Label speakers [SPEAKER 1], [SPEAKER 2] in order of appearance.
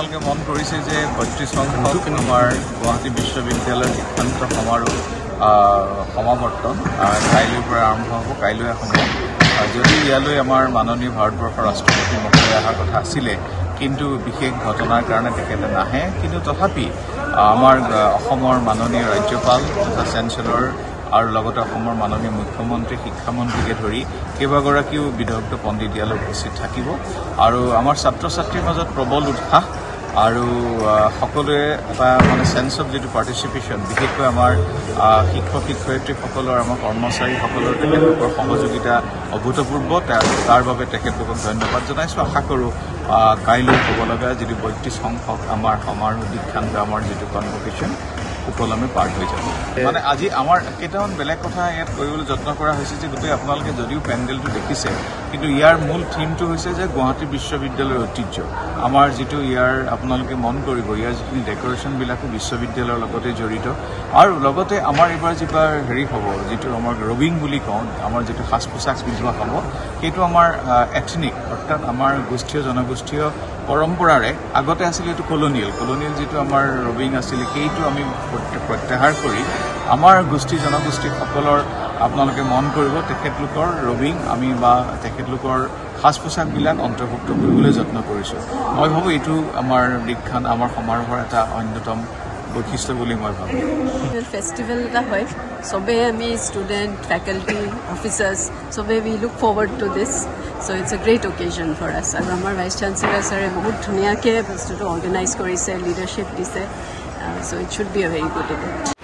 [SPEAKER 1] মন কৰিছে যে ৩২ সংখ্যক আমাৰ গুৱাহাটী বিশ্ববিদ্যালয়ৰ শিক্ষান্ত সমাৰোহ সমাৱৰ্তন কাইলৈৰ পৰা আৰম্ভ হ'ব। কাইলৈ সময় যদি ইয়ালৈ আমাৰ মাননীয় ভাৰতবৰ্ষৰ ৰাষ্ট্ৰপতি মহোদয় অহাৰ কথা আছিলে, কিন্তু বিশেষ ঘটনাৰ কাৰণে তেখেতে নাহে। কিন্তু তথাপি আমাৰ অসমৰ মাননীয় ৰাজ্যপাল তথা চেঞ্চেলৰ আৰু লগতে অসমৰ মাননীয় মুখ্যমন্ত্ৰী শিক্ষামন্ত্ৰীকে ধৰি কেইবাগৰাকীও বিদগ্ধ পণ্ডিত ইয়ালৈ উপস্থিত থাকিব আৰু আমাৰ ছাত্ৰ ছাত্ৰীৰ মাজত প্ৰবল উৎসাহ আৰু সকলোৱে এটা মানে চেন্স অফ যিটো পাৰ্টিচিপেশ্যন, বিশেষকৈ আমাৰ শিক্ষক শিক্ষয়িত্ৰীসকলৰ আমাৰ কৰ্মচাৰীসকলৰ তেখেতলোকৰ সহযোগিতা অভূতপূৰ্ব। তাৰ বাবে তেখেতলোকক ধন্যবাদ জনাইছোঁ। আশা কৰোঁ কাইলৈ হ'ব লগা যিটো ৩২ সংখ্যক আমাৰ সমাৰোহ দীক্ষান্ত আমাৰ যিটো কনভকেশ্যন সুকলমে পাৰ হৈ যাব। মানে আজি আমাৰ কেইটামান বেলেগ কথা ইয়াত কৰিবলৈ যত্ন কৰা হৈছে যে গোটেই আপোনালোকে যদিও পেণ্ডেলটো দেখিছে, কিন্তু ইয়াৰ মূল থিমটো হৈছে যে গুৱাহাটী বিশ্ববিদ্যালয়ৰ ঐতিহ্য। আমাৰ যিটো ইয়াৰ আপোনালোকে মন কৰিব, ইয়াৰ যিখিনি ডেকৰেশ্যনবিলাকো বিশ্ববিদ্যালয়ৰ লগতে জড়িত আৰু লগতে আমাৰ এইবাৰ যিবাৰ হ'ব, যিটো আমাৰ ৰবিং বুলি কওঁ, আমাৰ যিটো সাজ পোছাক পিন্ধোৱা হ'ব, সেইটো আমাৰ এথনিক, অৰ্থাৎ আমাৰ গোষ্ঠীয় জনগোষ্ঠীয় পৰম্পৰাৰে আগতে আছিলে এইটো কলনিয়েল যিটো আমাৰ ৰবিং আছিলে, সেইটো আমি প্ৰত্যাহাৰ কৰি আমাৰ গোষ্ঠী জনগোষ্ঠীসকলৰ আপোনালোকে মন কৰিব তেখেতলোকৰ ৰবিং আমি বা তেখেতলোকৰ সাজ পোছাকবিলাক অন্তৰ্ভুক্ত কৰিবলৈ যত্ন কৰিছোঁ। মই ভাবোঁ এইটো আমাৰ দীক্ষান্ত আমাৰ সমাৰোহৰ এটা অন্যতম বৈশিষ্ট্য বুলি মই ভাবোঁ।
[SPEAKER 2] ফেষ্টিভেল এটা হয়, চবেই আমি ষ্টুডেণ্ট ফেকাল্টি অফিচাৰ্ছ চবেই we look forward to this. So' it's a great occasion for us. আৰু আমাৰ ভাইচ চেঞ্চেলাৰ ছাৰে বহুত ধুনীয়াকৈ বস্তুটো অৰ্গেনাইজ কৰিছে, লিডাৰশ্বিপ দিছে। So' it should be a very good event.